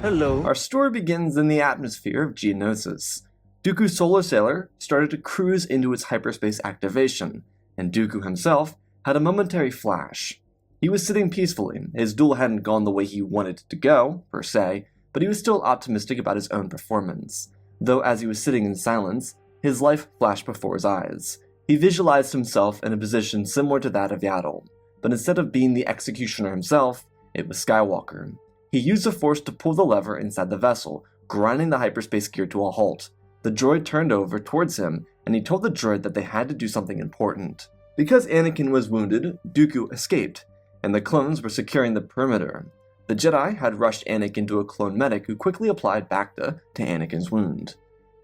Hello. Our story begins in the atmosphere of Geonosis. Dooku's solar sailor started to cruise into its hyperspace activation, and Dooku himself had a momentary flash. He was sitting peacefully. His duel hadn't gone the way he wanted it to go, per se, but he was still optimistic about his own performance. Though as he was sitting in silence, his life flashed before his eyes. He visualized himself in a position similar to that of Yaddle, but instead of being the executioner himself, it was Skywalker. He used the Force to pull the lever inside the vessel, grinding the hyperspace gear to a halt. The droid turned over towards him, and he told the droid that they had to do something important. Because Anakin was wounded, Dooku escaped, and the clones were securing the perimeter. The Jedi had rushed Anakin to a clone medic who quickly applied Bacta to Anakin's wound.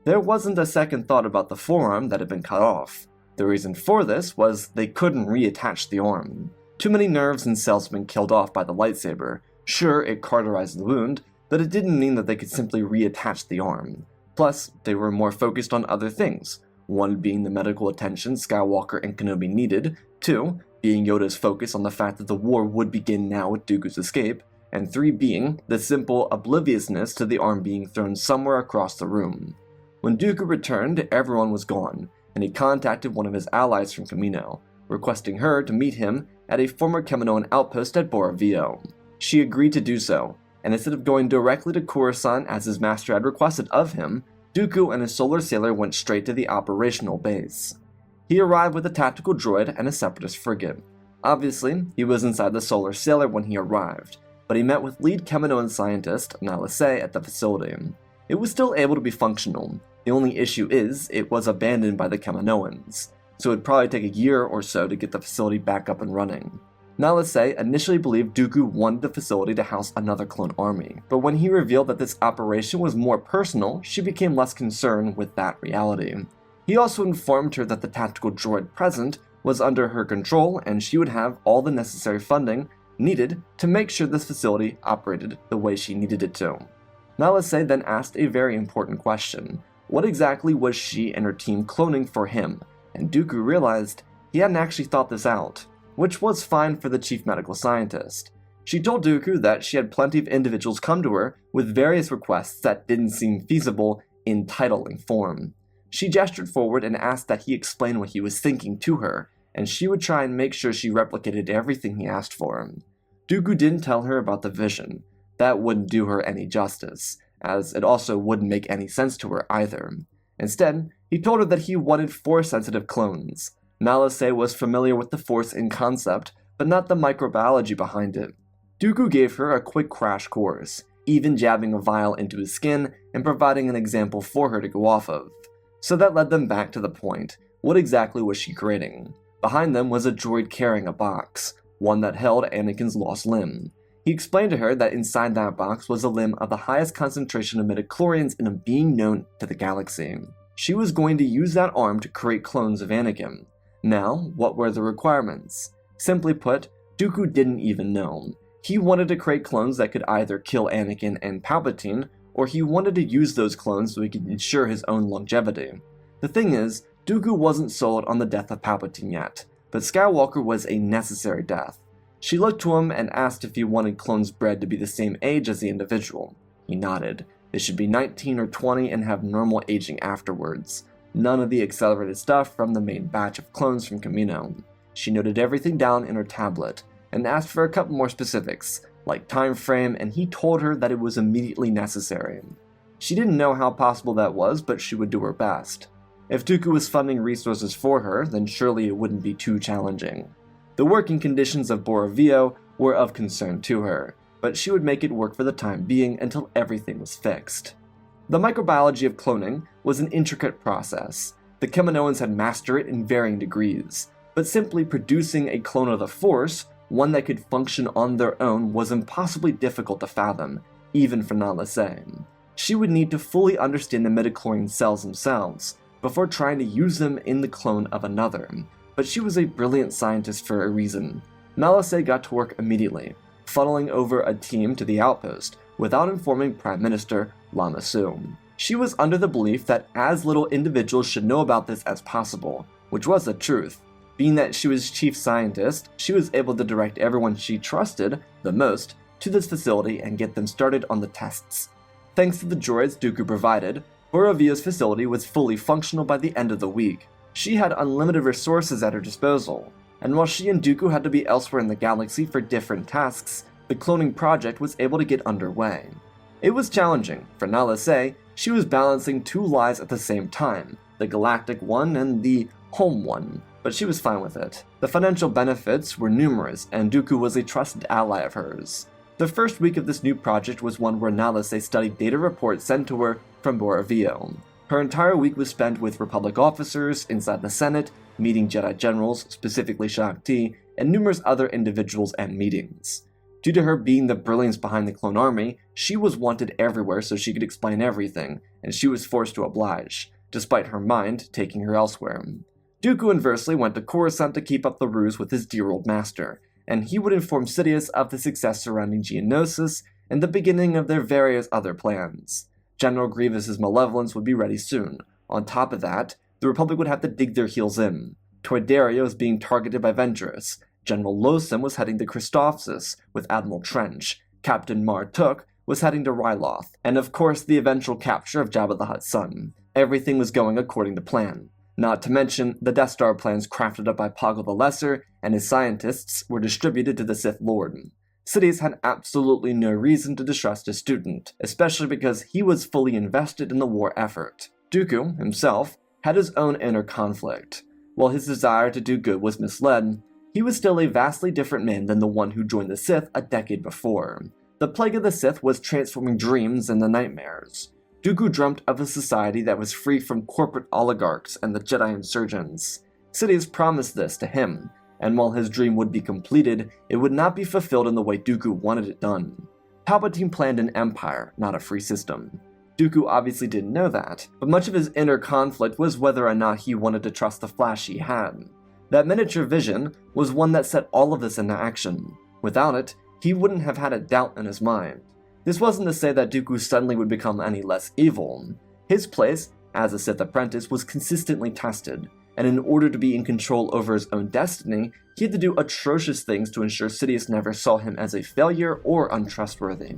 There wasn't a second thought about the forearm that had been cut off. The reason for this was they couldn't reattach the arm. Too many nerves and cells had been killed off by the lightsaber. Sure, it cauterized the wound, but it didn't mean that they could simply reattach the arm. Plus, they were more focused on other things, one being the medical attention Skywalker and Kenobi needed, two, being Yoda's focus on the fact that the war would begin now with Dooku's escape, and three being the simple obliviousness to the arm being thrown somewhere across the room. When Dooku returned, everyone was gone, and he contacted one of his allies from Kamino, requesting her to meet him at a former Kaminoan outpost at Boravio. She agreed to do so, and instead of going directly to Coruscant as his master had requested of him, Dooku and his solar sailor went straight to the operational base. He arrived with a tactical droid and a separatist frigate. Obviously, he was inside the solar sailor when he arrived, but he met with lead Kaminoan scientist Nala Se at the facility. It was still able to be functional. The only issue is, it was abandoned by the Kaminoans, so it would probably take a year or so to get the facility back up and running. Nala Se initially believed Dooku wanted the facility to house another clone army, but when he revealed that this operation was more personal, she became less concerned with that reality. He also informed her that the tactical droid present was under her control and she would have all the necessary funding needed to make sure this facility operated the way she needed it to. Nala Se then asked a very important question. What exactly was she and her team cloning for him? And Dooku realized he hadn't actually thought this out, which was fine for the chief medical scientist. She told Dooku that she had plenty of individuals come to her with various requests that didn't seem feasible in titling form. She gestured forward and asked that he explain what he was thinking to her, and she would try and make sure she replicated everything he asked for. Dooku didn't tell her about the vision. That wouldn't do her any justice, as it also wouldn't make any sense to her either. Instead, he told her that he wanted Force-sensitive clones. Nala Se was familiar with the Force in concept, but not the microbiology behind it. Dooku gave her a quick crash course, even jabbing a vial into his skin and providing an example for her to go off of. So that led them back to the point. What exactly was she creating? Behind them was a droid carrying a box, one that held Anakin's lost limb. He explained to her that inside that box was a limb of the highest concentration of midichlorians in a being known to the galaxy. She was going to use that arm to create clones of Anakin. Now, what were the requirements? Simply put, Dooku didn't even know. He wanted to create clones that could either kill Anakin and Palpatine, or he wanted to use those clones so he could ensure his own longevity. The thing is, Dooku wasn't sold on the death of Palpatine yet, but Skywalker was a necessary death. She looked to him and asked if he wanted clones bred to be the same age as the individual. He nodded. They should be 19 or 20 and have normal aging afterwards. None of the accelerated stuff from the main batch of clones from Kamino. She noted everything down in her tablet, and asked for a couple more specifics, like time frame, and he told her that it was immediately necessary. She didn't know how possible that was, but she would do her best. If Dooku was funding resources for her, then surely it wouldn't be too challenging. The working conditions of Boravio were of concern to her, but she would make it work for the time being until everything was fixed. The microbiology of cloning was an intricate process. The Kaminoans had mastered it in varying degrees, but simply producing a clone of the Force, one that could function on their own, was impossibly difficult to fathom, even for Nala Se. She would need to fully understand the midichlorian cells themselves before trying to use them in the clone of another, but she was a brilliant scientist for a reason. Nala Se got to work immediately, funneling over a team to the outpost without informing Prime Minister Lama Su. She was under the belief that as little individuals should know about this as possible, which was the truth. Being that she was chief scientist, she was able to direct everyone she trusted the most to this facility and get them started on the tests. Thanks to the droids Dooku provided, Borovio's facility was fully functional by the end of the week. She had unlimited resources at her disposal, and while she and Dooku had to be elsewhere in the galaxy for different tasks, the cloning project was able to get underway. It was challenging, for Nala Se, she was balancing two lives at the same time, the galactic one and the home one, but she was fine with it. The financial benefits were numerous, and Dooku was a trusted ally of hers. The first week of this new project was one where Nala Se studied data reports sent to her from Borovio. Her entire week was spent with Republic officers inside the Senate, meeting Jedi generals, specifically Shakti, and numerous other individuals and meetings. Due to her being the brilliance behind the clone army, she was wanted everywhere so she could explain everything, and she was forced to oblige, despite her mind taking her elsewhere. Dooku inversely went to Coruscant to keep up the ruse with his dear old master, and he would inform Sidious of the success surrounding Geonosis and the beginning of their various other plans. General Grievous's malevolence would be ready soon. On top of that, the Republic would have to dig their heels in. Toydaria was being targeted by Ventress, General Losum was heading to Christophsis with Admiral Trench, Captain Mar-Tuk was heading to Ryloth, and of course the eventual capture of Jabba the Hutt's son. Everything was going according to plan. Not to mention, the Death Star plans crafted up by Poggle the Lesser and his scientists were distributed to the Sith Lord. Sidious had absolutely no reason to distrust his student, especially because he was fully invested in the war effort. Dooku, himself, had his own inner conflict. While his desire to do good was misled, he was still a vastly different man than the one who joined the Sith a decade before. The plague of the Sith was transforming dreams into nightmares. Dooku dreamt of a society that was free from corporate oligarchs and the Jedi insurgents. Sidious promised this to him, and while his dream would be completed, it would not be fulfilled in the way Dooku wanted it done. Palpatine planned an empire, not a free system. Dooku obviously didn't know that, but much of his inner conflict was whether or not he wanted to trust the Flash he had. That miniature vision was one that set all of this into action. Without it, he wouldn't have had a doubt in his mind. This wasn't to say that Dooku suddenly would become any less evil. His place, as a Sith apprentice, was consistently tested, and in order to be in control over his own destiny, he had to do atrocious things to ensure Sidious never saw him as a failure or untrustworthy.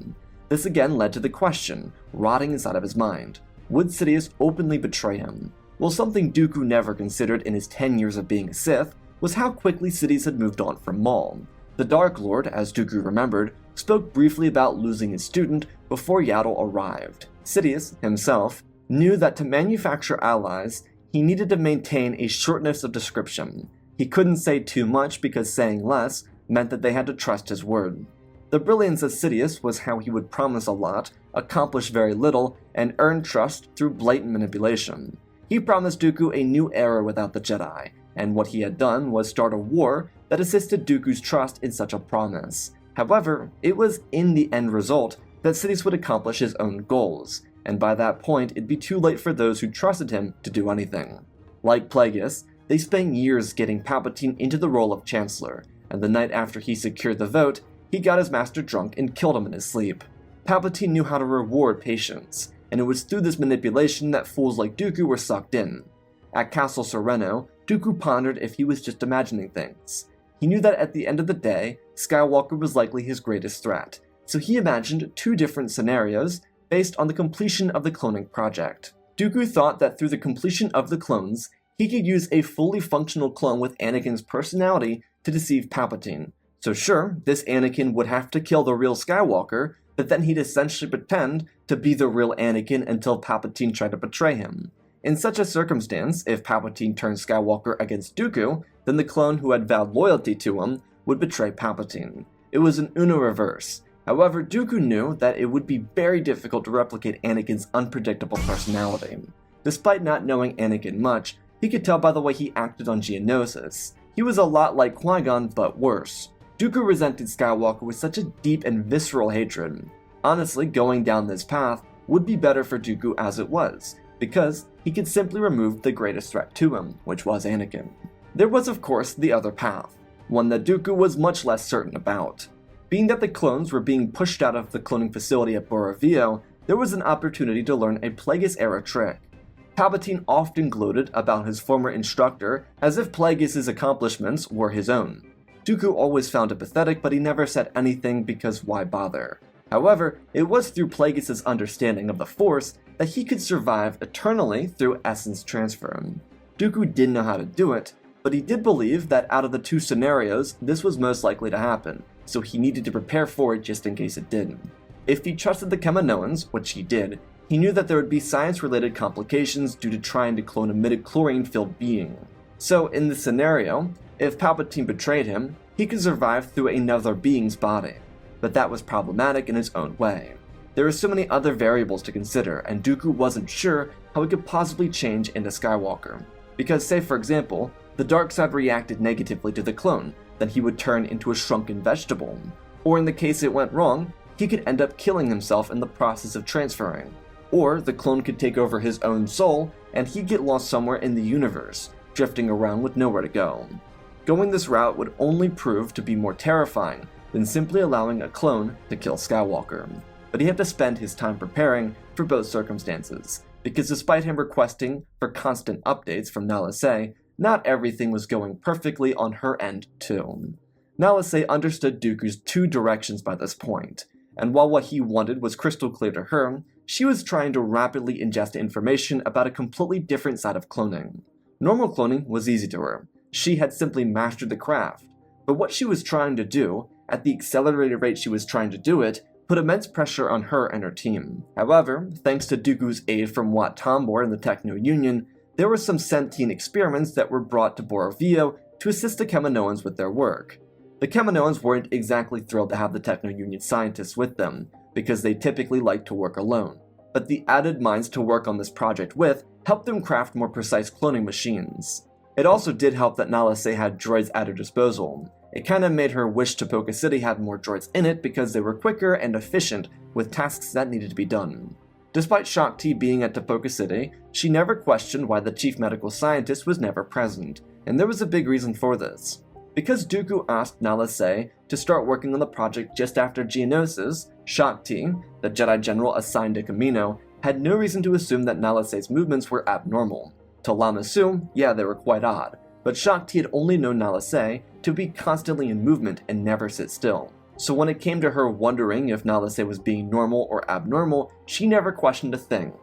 This again led to the question, rotting inside of his mind. Would Sidious openly betray him? Well, something Dooku never considered in his 10 years of being a Sith was how quickly Sidious had moved on from Maul. The Dark Lord, as Dooku remembered, spoke briefly about losing his student before Yaddle arrived. Sidious, himself, knew that to manufacture allies, he needed to maintain a shortness of description. He couldn't say too much because saying less meant that they had to trust his word. The brilliance of Sidious was how he would promise a lot, accomplish very little, and earn trust through blatant manipulation. He promised Dooku a new era without the Jedi, and what he had done was start a war that assisted Dooku's trust in such a promise. However, it was in the end result that Sidious would accomplish his own goals, and by that point it'd be too late for those who trusted him to do anything. Like Plagueis, they spent years getting Palpatine into the role of Chancellor, and the night after he secured the vote, he got his master drunk and killed him in his sleep. Palpatine knew how to reward patience, and it was through this manipulation that fools like Dooku were sucked in. At Castle Sereno, Dooku pondered if he was just imagining things. He knew that at the end of the day, Skywalker was likely his greatest threat, so he imagined two different scenarios based on the completion of the cloning project. Dooku thought that through the completion of the clones, he could use a fully functional clone with Anakin's personality to deceive Palpatine. So sure, this Anakin would have to kill the real Skywalker, but then he'd essentially pretend to be the real Anakin until Palpatine tried to betray him. In such a circumstance, if Palpatine turned Skywalker against Dooku, then the clone who had vowed loyalty to him would betray Palpatine. It was an Uno reverse. However, Dooku knew that it would be very difficult to replicate Anakin's unpredictable personality. Despite not knowing Anakin much, he could tell by the way he acted on Geonosis. He was a lot like Qui-Gon, but worse. Dooku resented Skywalker with such a deep and visceral hatred. Honestly, going down this path would be better for Dooku as it was, because he could simply remove the greatest threat to him, which was Anakin. There was of course the other path, one that Dooku was much less certain about. Being that the clones were being pushed out of the cloning facility at Borovio, there was an opportunity to learn a Plagueis-era trick. Palpatine often gloated about his former instructor as if Plagueis' accomplishments were his own. Dooku always found it pathetic, but he never said anything because why bother? However, it was through Plagueis' understanding of the Force that he could survive eternally through essence transfer. Dooku didn't know how to do it, but he did believe that out of the two scenarios, this was most likely to happen, so he needed to prepare for it just in case it didn't. If he trusted the Kaminoans, which he did, he knew that there would be science-related complications due to trying to clone a midichlorian-filled being. So in this scenario, if Palpatine betrayed him, he could survive through another being's body. But that was problematic in his own way. There were so many other variables to consider, and Dooku wasn't sure how he could possibly change into Skywalker. Because say for example, the dark side reacted negatively to the clone, then he would turn into a shrunken vegetable. Or in the case it went wrong, he could end up killing himself in the process of transferring. Or the clone could take over his own soul, and he'd get lost somewhere in the universe, drifting around with nowhere to go. Going this route would only prove to be more terrifying than simply allowing a clone to kill Skywalker. But he had to spend his time preparing for both circumstances, because despite him requesting for constant updates from Nala Se, not everything was going perfectly on her end too. Nala Se understood Dooku's two directions by this point, and while what he wanted was crystal clear to her, she was trying to rapidly ingest information about a completely different side of cloning. Normal cloning was easy to her. She had simply mastered the craft, but what she was trying to do, at the accelerated rate she was trying to do it, put immense pressure on her and her team. However, thanks to Dooku's aid from Wat Tambor and the Techno Union, there were some sentient experiments that were brought to Borovio to assist the Kaminoans with their work. The Kaminoans weren't exactly thrilled to have the Techno Union scientists with them, because they typically like to work alone. But the added minds to work on this project with helped them craft more precise cloning machines. It also did help that Nala Se had droids at her disposal. It kinda made her wish Tipoca City had more droids in it because they were quicker and efficient with tasks that needed to be done. Despite Shaak Ti being at Tipoca City, she never questioned why the chief medical scientist was never present, and there was a big reason for this. Because Dooku asked Nala Se to start working on the project just after Geonosis, Shaak Ti, the Jedi General assigned to Kamino, had no reason to assume that Nala Se's movements were abnormal. To Lama Su, yeah, they were quite odd, but Shaak Ti had only known Nala Se to be constantly in movement and never sit still. So when it came to her wondering if Nala Se was being normal or abnormal, she never questioned a thing.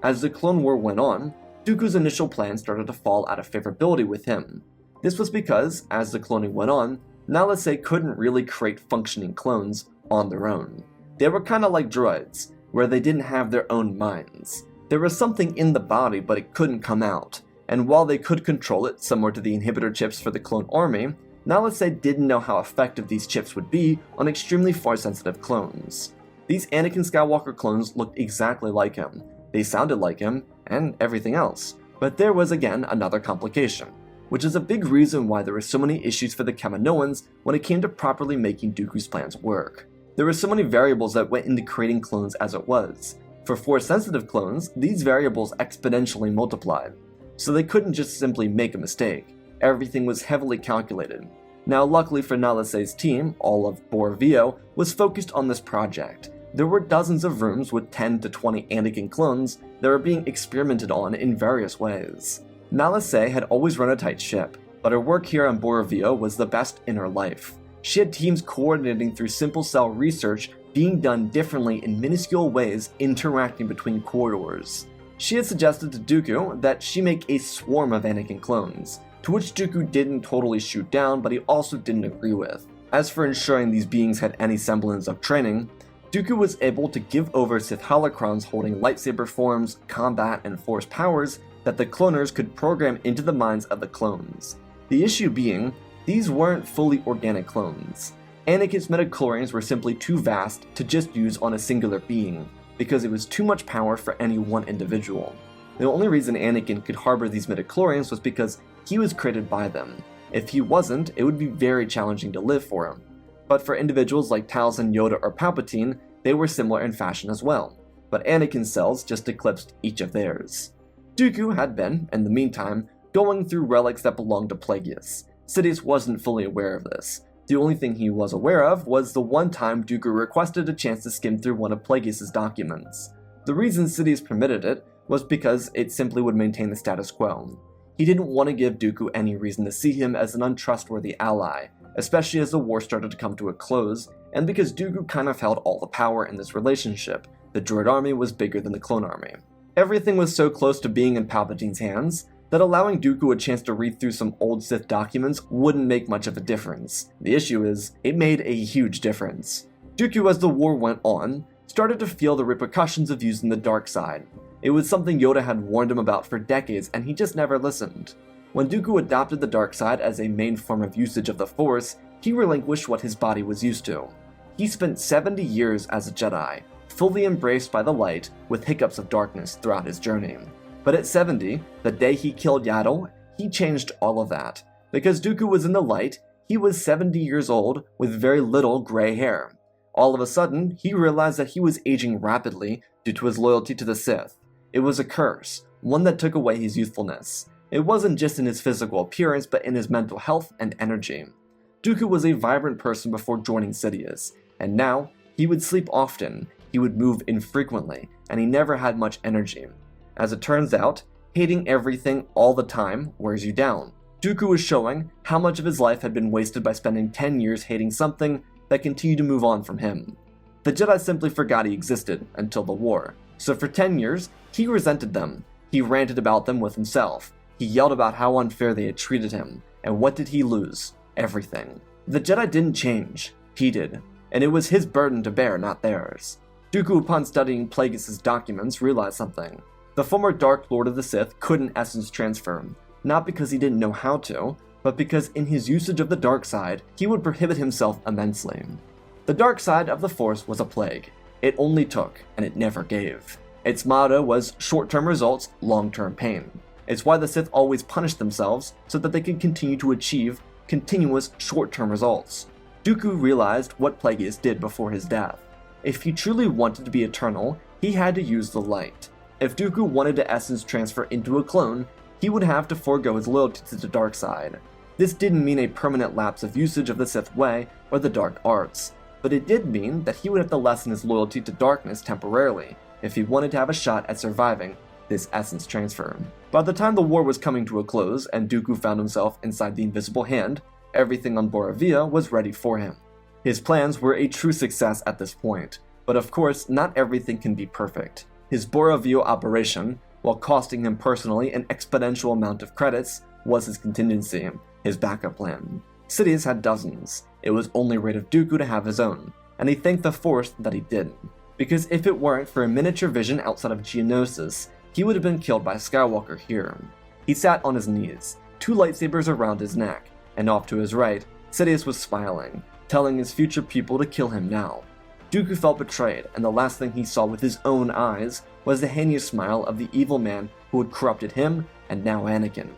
As the Clone War went on, Dooku's initial plan started to fall out of favorability with him. This was because, as the cloning went on, Nala Se couldn't really create functioning clones on their own. They were kinda like droids, where they didn't have their own minds. There was something in the body, but it couldn't come out, and while they could control it, similar to the inhibitor chips for the clone army, Nala Se didn't know how effective these chips would be on extremely force-sensitive clones. These Anakin Skywalker clones looked exactly like him, they sounded like him, and everything else. But there was again another complication, which is a big reason why there were so many issues for the Kaminoans when it came to properly making Dooku's plans work. There were so many variables that went into creating clones as it was. For force-sensitive clones, these variables exponentially multiplied, so they couldn't just simply make a mistake. Everything was heavily calculated. Now luckily for Nala Se's team, all of Borovio was focused on this project. There were dozens of rooms with 10 to 20 Anakin clones that were being experimented on in various ways. Nala Se had always run a tight ship, but her work here on Borovio was the best in her life. She had teams coordinating through simple cell research being done differently in minuscule ways interacting between corridors. She had suggested to Dooku that she make a swarm of Anakin clones, to which Dooku didn't totally shoot down, but he also didn't agree with. As for ensuring these beings had any semblance of training, Dooku was able to give over Sith holocrons holding lightsaber forms, combat, and force powers that the cloners could program into the minds of the clones. The issue being, these weren't fully organic clones. Anakin's midichlorians were simply too vast to just use on a singular being, because it was too much power for any one individual. The only reason Anakin could harbor these midichlorians was because he was created by them. If he wasn't, it would be very challenging to live for him. But for individuals like Talzin, Yoda, or Palpatine, they were similar in fashion as well, but Anakin's cells just eclipsed each of theirs. Dooku had been, in the meantime, going through relics that belonged to Plagueis. Sidious wasn't fully aware of this. The only thing he was aware of was the one time Dooku requested a chance to skim through one of Plagueis' documents. The reason Sidious permitted it was because it simply would maintain the status quo. He didn't want to give Dooku any reason to see him as an untrustworthy ally, especially as the war started to come to a close, and because Dooku kind of held all the power in this relationship. The droid army was bigger than the clone army. Everything was so close to being in Palpatine's hands that allowing Dooku a chance to read through some old Sith documents wouldn't make much of a difference. The issue is, it made a huge difference. Dooku, as the war went on, started to feel the repercussions of using the dark side. It was something Yoda had warned him about for decades, and he just never listened. When Dooku adopted the dark side as a main form of usage of the Force, he relinquished what his body was used to. He spent 70 years as a Jedi, fully embraced by the light, with hiccups of darkness throughout his journey. But at 70, the day he killed Yaddle, he changed all of that. Because Dooku was in the light, he was 70 years old with very little gray hair. All of a sudden, he realized that he was aging rapidly due to his loyalty to the Sith. It was a curse, one that took away his youthfulness. It wasn't just in his physical appearance, but in his mental health and energy. Dooku was a vibrant person before joining Sidious, and now, he would sleep often, he would move infrequently, and he never had much energy. As it turns out, hating everything all the time wears you down. Dooku was showing how much of his life had been wasted by spending 10 years hating something that continued to move on from him. The Jedi simply forgot he existed until the war, so for 10 years, he resented them. He ranted about them with himself. He yelled about how unfair they had treated him, and what did he lose? Everything. The Jedi didn't change, he did, and it was his burden to bear, not theirs. Dooku, upon studying Plagueis' documents, realized something. The former Dark Lord of the Sith couldn't essence transfer, not because he didn't know how to, but because in his usage of the dark side, he would prohibit himself immensely. The dark side of the Force was a plague. It only took, and it never gave. Its motto was short-term results, long-term pain. It's why the Sith always punished themselves so that they could continue to achieve continuous short-term results. Dooku realized what Plagueis did before his death. If he truly wanted to be eternal, he had to use the light. If Dooku wanted to essence transfer into a clone, he would have to forego his loyalty to the dark side. This didn't mean a permanent lapse of usage of the Sith way or the dark arts, but it did mean that he would have to lessen his loyalty to darkness temporarily if he wanted to have a shot at surviving this essence transfer. By the time the war was coming to a close and Dooku found himself inside the Invisible Hand, everything on Boravia was ready for him. His plans were a true success at this point, but of course not everything can be perfect. His Boravia operation, while costing him personally an exponential amount of credits, was his contingency, his backup plan. Sidious had dozens. It was only right of Dooku to have his own, and he thanked the Force that he didn't. Because if it weren't for a miniature vision outside of Geonosis, he would have been killed by Skywalker here. He sat on his knees, two lightsabers around his neck, and off to his right, Sidious was smiling, telling his future people to kill him now. Dooku felt betrayed, and the last thing he saw with his own eyes was the heinous smile of the evil man who had corrupted him and now Anakin.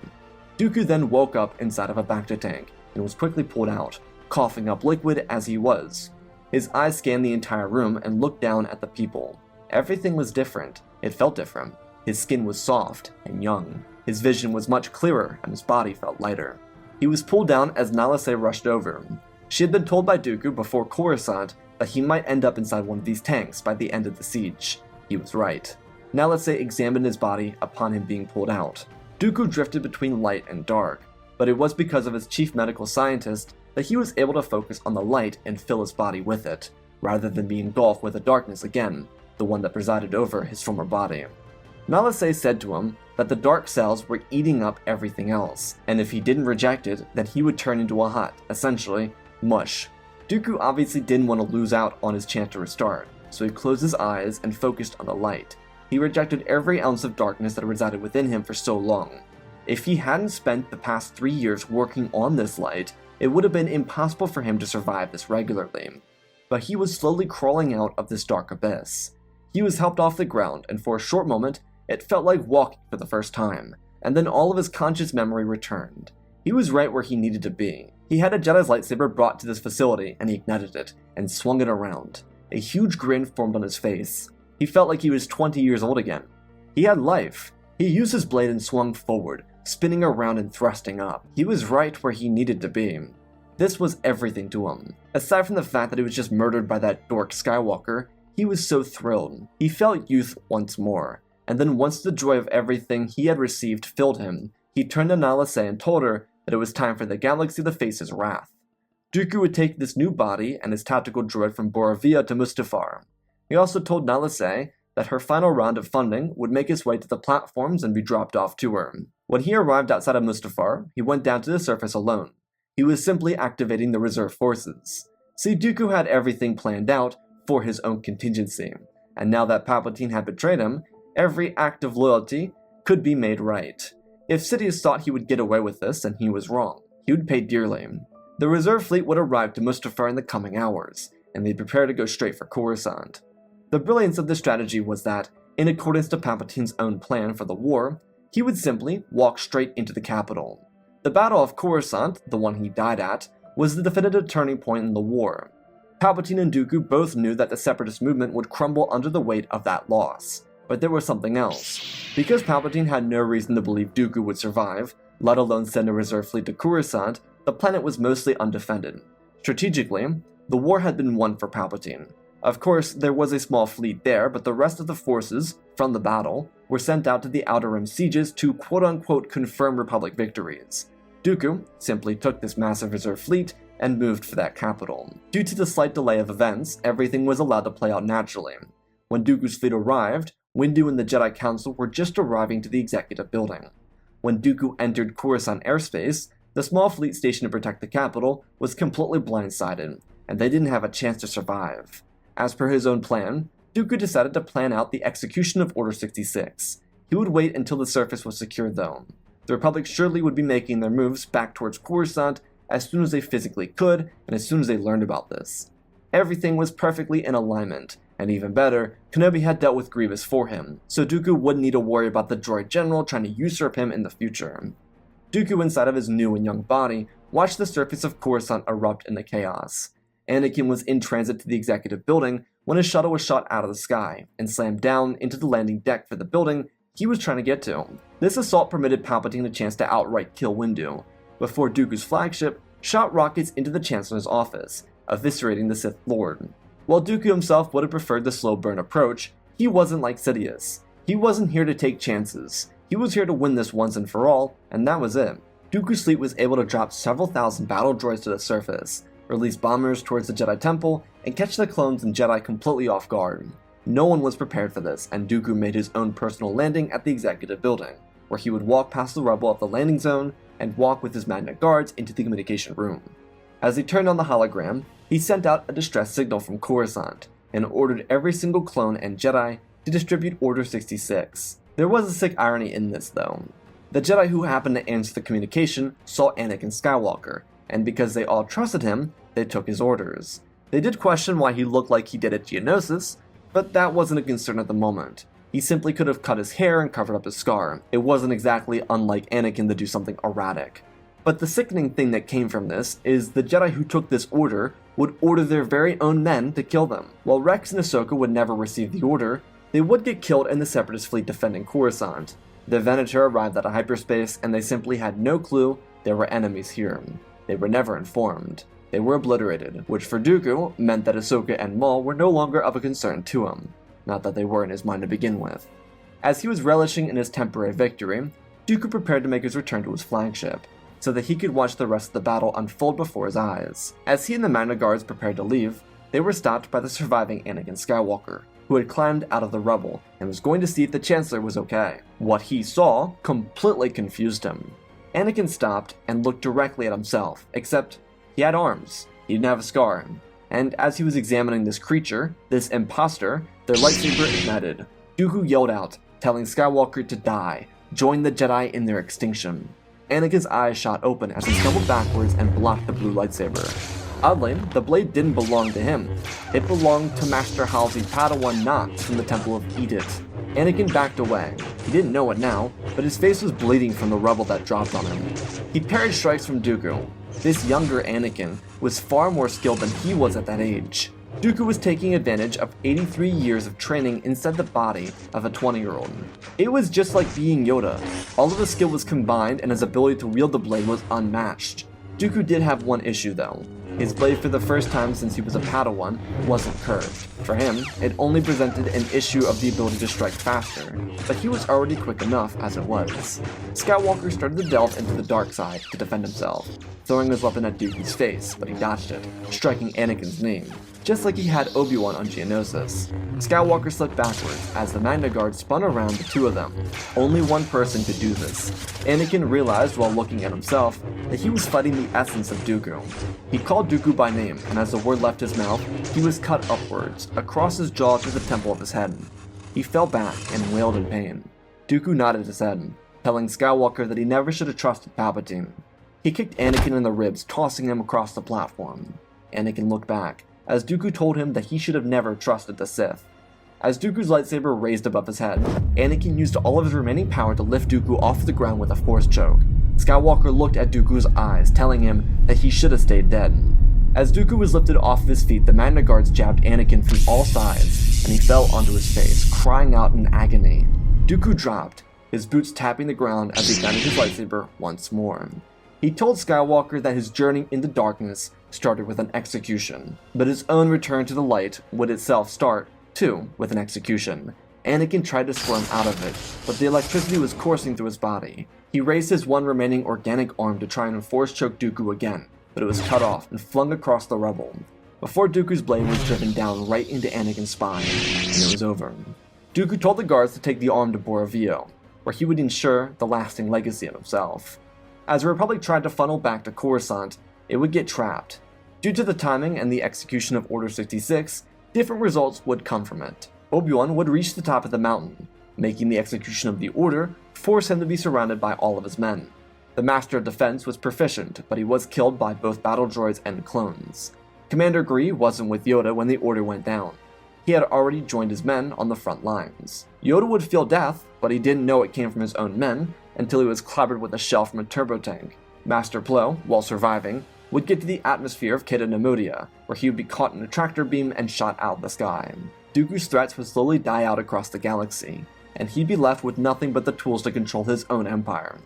Dooku then woke up inside of a bacta tank and was quickly pulled out, coughing up liquid as he was. His eyes scanned the entire room and looked down at the people. Everything was different. It felt different. His skin was soft and young. His vision was much clearer and his body felt lighter. He was pulled down as Nala Se rushed over. She had been told by Dooku before Coruscant that he might end up inside one of these tanks by the end of the siege. He was right. Nala Se examined his body upon him being pulled out. Dooku drifted between light and dark, but it was because of his chief medical scientist that he was able to focus on the light and fill his body with it, rather than be engulfed with the darkness again, the one that presided over his former body. Nala Se said to him that the dark cells were eating up everything else, and if he didn't reject it, then he would turn into a hut, essentially, mush. Dooku obviously didn't want to lose out on his chance to restart, so he closed his eyes and focused on the light. He rejected every ounce of darkness that resided within him for so long. If he hadn't spent the past 3 years working on this light, it would have been impossible for him to survive this regularly. But he was slowly crawling out of this dark abyss. He was helped off the ground, and for a short moment, it felt like walking for the first time, and then all of his conscious memory returned. He was right where he needed to be. He had a Jedi's lightsaber brought to this facility, and he ignited it, and swung it around. A huge grin formed on his face. He felt like he was 20 years old again. He had life. He used his blade and swung forward, spinning around and thrusting up. He was right where he needed to be. This was everything to him. Aside from the fact that he was just murdered by that dork Skywalker, he was so thrilled. He felt youth once more. And then once the joy of everything he had received filled him, he turned to Nala Se and told her that it was time for the galaxy to face his wrath. Dooku would take this new body and his tactical droid from Borovia to Mustafar. He also told Nala Se that her final round of funding would make its way to the platforms and be dropped off to her. When he arrived outside of Mustafar, he went down to the surface alone. He was simply activating the reserve forces. See, Dooku had everything planned out for his own contingency, and now that Palpatine had betrayed him, every act of loyalty could be made right. If Sidious thought he would get away with this, then he was wrong. He would pay dearly. The reserve fleet would arrive to Mustafar in the coming hours, and they'd prepare to go straight for Coruscant. The brilliance of this strategy was that, in accordance to Palpatine's own plan for the war, he would simply walk straight into the capital. The Battle of Coruscant, the one he died at, was the definitive turning point in the war. Palpatine and Dooku both knew that the Separatist movement would crumble under the weight of that loss. But there was something else. Because Palpatine had no reason to believe Dooku would survive, let alone send a reserve fleet to Coruscant, the planet was mostly undefended. Strategically, the war had been won for Palpatine. Of course, there was a small fleet there, but the rest of the forces, from the battle, were sent out to the Outer Rim sieges to quote-unquote confirm Republic victories. Dooku simply took this massive reserve fleet and moved for that capital. Due to the slight delay of events, everything was allowed to play out naturally. When Dooku's fleet arrived, Windu and the Jedi Council were just arriving to the executive building. When Dooku entered Coruscant airspace, the small fleet stationed to protect the capital was completely blindsided, and they didn't have a chance to survive. As per his own plan, Dooku decided to plan out the execution of Order 66. He would wait until the surface was secure though. The Republic surely would be making their moves back towards Coruscant as soon as they physically could, and as soon as they learned about this. Everything was perfectly in alignment, and even better, Kenobi had dealt with Grievous for him, so Dooku wouldn't need to worry about the droid general trying to usurp him in the future. Dooku, inside of his new and young body, watched the surface of Coruscant erupt into chaos. Anakin was in transit to the executive building when his shuttle was shot out of the sky and slammed down into the landing deck for the building he was trying to get to. This assault permitted Palpatine a chance to outright kill Windu, before Dooku's flagship shot rockets into the Chancellor's office, eviscerating the Sith Lord. While Dooku himself would have preferred the slow burn approach, he wasn't like Sidious. He wasn't here to take chances. He was here to win this once and for all, and that was it. Dooku's fleet was able to drop several thousand battle droids to the surface, release bombers towards the Jedi Temple, and catch the clones and Jedi completely off guard. No one was prepared for this, and Dooku made his own personal landing at the executive building, where he would walk past the rubble of the landing zone and walk with his magnet guards into the communication room. As he turned on the hologram, he sent out a distress signal from Coruscant, and ordered every single clone and Jedi to distribute Order 66. There was a sick irony in this though. The Jedi who happened to answer the communication saw Anakin Skywalker, and because they all trusted him, they took his orders. They did question why he looked like he did at Geonosis, but that wasn't a concern at the moment. He simply could have cut his hair and covered up his scar. It wasn't exactly unlike Anakin to do something erratic. But the sickening thing that came from this is the Jedi who took this order would order their very own men to kill them. While Rex and Ahsoka would never receive the order, they would get killed in the Separatist fleet defending Coruscant. The Venator arrived out of hyperspace and they simply had no clue there were enemies here. They were never informed. They were obliterated, which for Dooku meant that Ahsoka and Maul were no longer of a concern to him. Not that they were in his mind to begin with. As he was relishing in his temporary victory, Dooku prepared to make his return to his flagship, so that he could watch the rest of the battle unfold before his eyes. As he and the Magna Guards prepared to leave, they were stopped by the surviving Anakin Skywalker, who had climbed out of the rubble and was going to see if the Chancellor was okay. What he saw completely confused him. Anakin stopped and looked directly at himself, except he had arms, he didn't have a scar. And as he was examining this creature, this imposter, their lightsaber ignited. Dooku yelled out, telling Skywalker to die, join the Jedi in their extinction. Anakin's eyes shot open as he stumbled backwards and blocked the blue lightsaber. Oddly, the blade didn't belong to him. It belonged to Master Halsey Padawan Nox from the Temple of Edith. Anakin backed away. He didn't know it now, but his face was bleeding from the rubble that dropped on him. He parried strikes from Dooku. This younger Anakin was far more skilled than he was at that age. Dooku was taking advantage of 83 years of training inside the body of a 20-year-old. It was just like being Yoda. All of his skill was combined and his ability to wield the blade was unmatched. Dooku did have one issue though. His blade, for the first time since he was a Padawan, wasn't curved. For him, it only presented an issue of the ability to strike faster, but he was already quick enough as it was. Skywalker started to delve into the dark side to defend himself, throwing his weapon at Dooku's face, but he dodged it, striking Anakin's knee, just like he had Obi-Wan on Geonosis. Skywalker slipped backwards as the Magna Guard spun around the two of them. Only one person could do this. Anakin realized while looking at himself that he was fighting the essence of Dooku. He called Dooku by name, and as the word left his mouth, he was cut upwards, across his jaw to the temple of his head. He fell back and wailed in pain. Dooku nodded his head, telling Skywalker that he never should have trusted Palpatine. He kicked Anakin in the ribs, tossing him across the platform. Anakin looked back, as Dooku told him that he should have never trusted the Sith. As Dooku's lightsaber raised above his head, Anakin used all of his remaining power to lift Dooku off the ground with a force choke. Skywalker looked at Dooku's eyes, telling him that he should have stayed dead. As Dooku was lifted off of his feet, the Magna Guards jabbed Anakin from all sides, and he fell onto his face, crying out in agony. Dooku dropped, his boots tapping the ground as he guided his lightsaber once more. He told Skywalker that his journey into darkness started with an execution, but his own return to the light would itself start, too, with an execution. Anakin tried to squirm out of it, but the electricity was coursing through his body. He raised his one remaining organic arm to try and force choke Dooku again, but it was cut off and flung across the rubble, before Dooku's blade was driven down right into Anakin's spine, and it was over. Dooku told the guards to take the arm to Borovio, where he would ensure the lasting legacy of himself. As the Republic tried to funnel back to Coruscant, it would get trapped. Due to the timing and the execution of Order 66, different results would come from it. Obi-Wan would reach the top of the mountain, making the execution of the Order force him to be surrounded by all of his men. The Master of Defense was proficient, but he was killed by both battle droids and clones. Commander Gree wasn't with Yoda when the Order went down. He had already joined his men on the front lines. Yoda would feel death, but he didn't know it came from his own men until he was clobbered with a shell from a turbo tank. Master Plo, while surviving, would get to the atmosphere of Keda Nemodia, where he would be caught in a tractor beam and shot out of the sky. Dooku's threats would slowly die out across the galaxy, and he'd be left with nothing but the tools to control his own empire.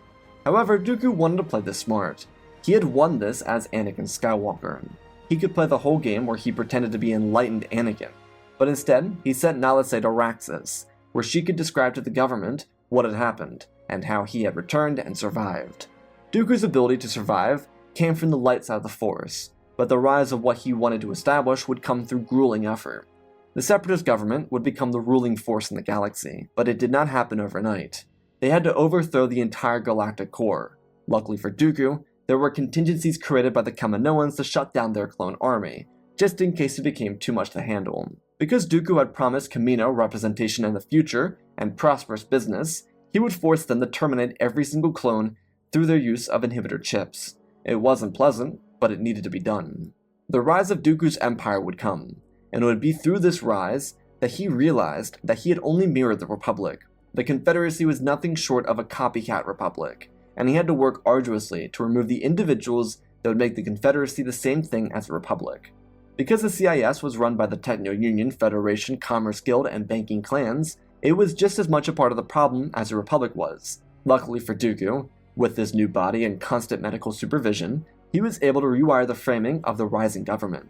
However, Dooku wanted to play this smart. He had won this as Anakin Skywalker. He could play the whole game where he pretended to be enlightened Anakin, but instead, he sent Nala Se to Raxus, where she could describe to the government what had happened, and how he had returned and survived. Dooku's ability to survive came from the light side of the Force, but the rise of what he wanted to establish would come through grueling effort. The Separatist government would become the ruling force in the galaxy, but it did not happen overnight. They had to overthrow the entire galactic core. Luckily for Dooku, there were contingencies created by the Kaminoans to shut down their clone army, just in case it became too much to handle. Because Dooku had promised Kamino representation in the future and prosperous business, he would force them to terminate every single clone through their use of inhibitor chips. It wasn't pleasant, but it needed to be done. The rise of Dooku's empire would come, and it would be through this rise that he realized that he had only mirrored the Republic. The Confederacy was nothing short of a copycat republic, and he had to work arduously to remove the individuals that would make the Confederacy the same thing as the Republic. Because the CIS was run by the Techno-Union, Federation, Commerce Guild, and banking clans, it was just as much a part of the problem as the Republic was. Luckily for Dooku, with his new body and constant medical supervision, he was able to rewire the framing of the rising government.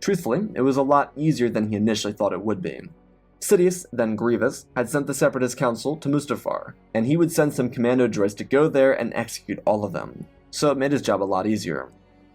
Truthfully, it was a lot easier than he initially thought it would be. Sidious, then Grievous, had sent the Separatist Council to Mustafar, and he would send some commando droids to go there and execute all of them, so it made his job a lot easier.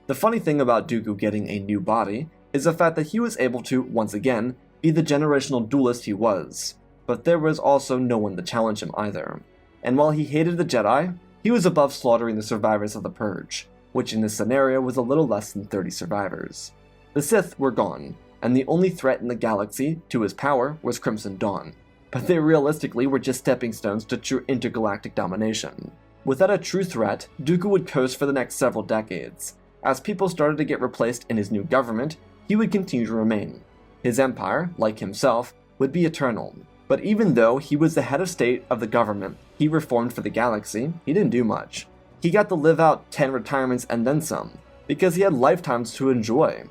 The funny thing about Dooku getting a new body is the fact that he was able to, once again, be the generational duelist he was, but there was also no one to challenge him either. And while he hated the Jedi, he was above slaughtering the survivors of the Purge, which in this scenario was a little less than 30 survivors. The Sith were gone, and the only threat in the galaxy to his power was Crimson Dawn, but they realistically were just stepping stones to true intergalactic domination. Without a true threat, Dooku would coast for the next several decades. As people started to get replaced in his new government, he would continue to remain. His empire, like himself, would be eternal. But even though he was the head of state of the government he reformed for the galaxy, he didn't do much. He got to live out 10 retirements and then some, because he had lifetimes to enjoy.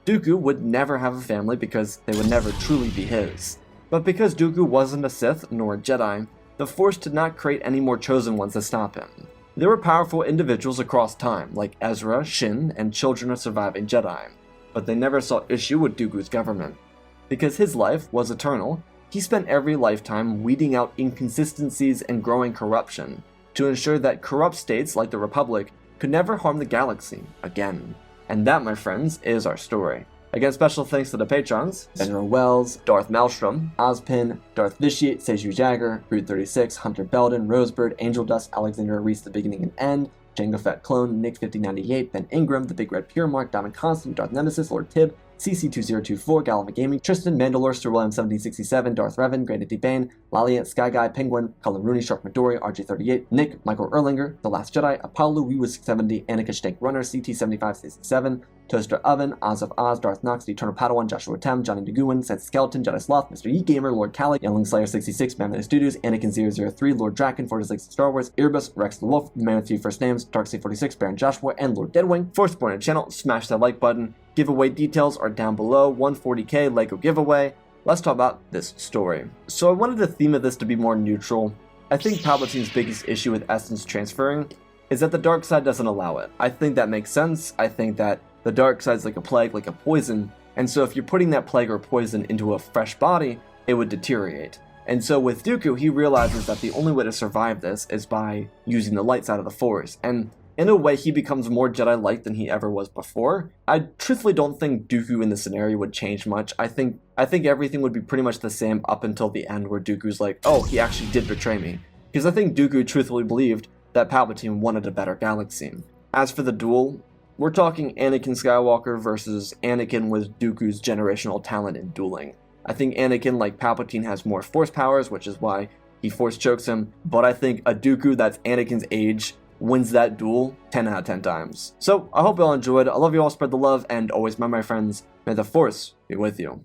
Dooku would never have a family because they would never truly be his. But because Dooku wasn't a Sith nor a Jedi, the Force did not create any more chosen ones to stop him. There were powerful individuals across time, like Ezra, Shin, and children of surviving Jedi, but they never saw issue with Dooku's government. Because his life was eternal, he spent every lifetime weeding out inconsistencies and growing corruption to ensure that corrupt states like the Republic could never harm the galaxy again. And that, my friends, is our story. Again, special thanks to the patrons: General Wells, Darth Maelstrom, Ozpin, Darth Vitiate, Seju Jagger, Brood 36, Hunter Belden, Rosebird, Angel Dust, Alexander Reese, The Beginning and End, Jango Fett Clone, Nick 5098, Ben Ingram, The Big Red Pure Mark, Diamond Constant, Darth Nemesis, Lord Tib, CC2024, Gallivan Gaming, Tristan, Mandalore, Sir William 1767, Darth Revan, Granite Debane, Laliant, Sky Guy, Penguin, Colin Rooney, Shark Midori, RJ38, Nick, Michael Erlinger, The Last Jedi, Apollo, Wee670, Anakin Stank Runner, CT7567, Toaster Oven, Oz of Oz, Darth Nox, The Eternal Padawan, Joshua Tem, Johnny DeGuin, Sense Skeleton, Jedi Sloth, Mr. E Gamer, Lord Cali, Youngling Slayer 66, Mammoth Studios, Anakin003, Lord Draken, 46 Star Wars, Erebus, Rex the Wolf, Man with 3 First Names, Darkseid46, Baron Joshua, and Lord Deadwing. For supporting the channel, smash that like button. Giveaway details are down below. 140k Lego giveaway. Let's talk about this story. So I wanted the theme of this to be more neutral. I think Palpatine's biggest issue with essence transferring is that the dark side doesn't allow it. I think that makes sense. I think that the dark side's like a plague, like a poison, and so if you're putting that plague or poison into a fresh body, it would deteriorate. And so with Dooku, he realizes that the only way to survive this is by using the light side of the Force, and in a way he becomes more Jedi-like than he ever was before. I truthfully don't think Dooku in this scenario would change much. I think everything would be pretty much the same up until the end, where Dooku's like, oh, he actually did betray me. Because I think Dooku truthfully believed that Palpatine wanted a better galaxy. As for the duel, we're talking Anakin Skywalker versus Anakin with Dooku's generational talent in dueling. I think Anakin, like Palpatine, has more Force powers, which is why he Force chokes him, but I think a Dooku that's Anakin's age wins that duel 10 out of 10 times. So I hope you all enjoyed. I love you all, spread the love, and always remember, my friends, may the Force be with you.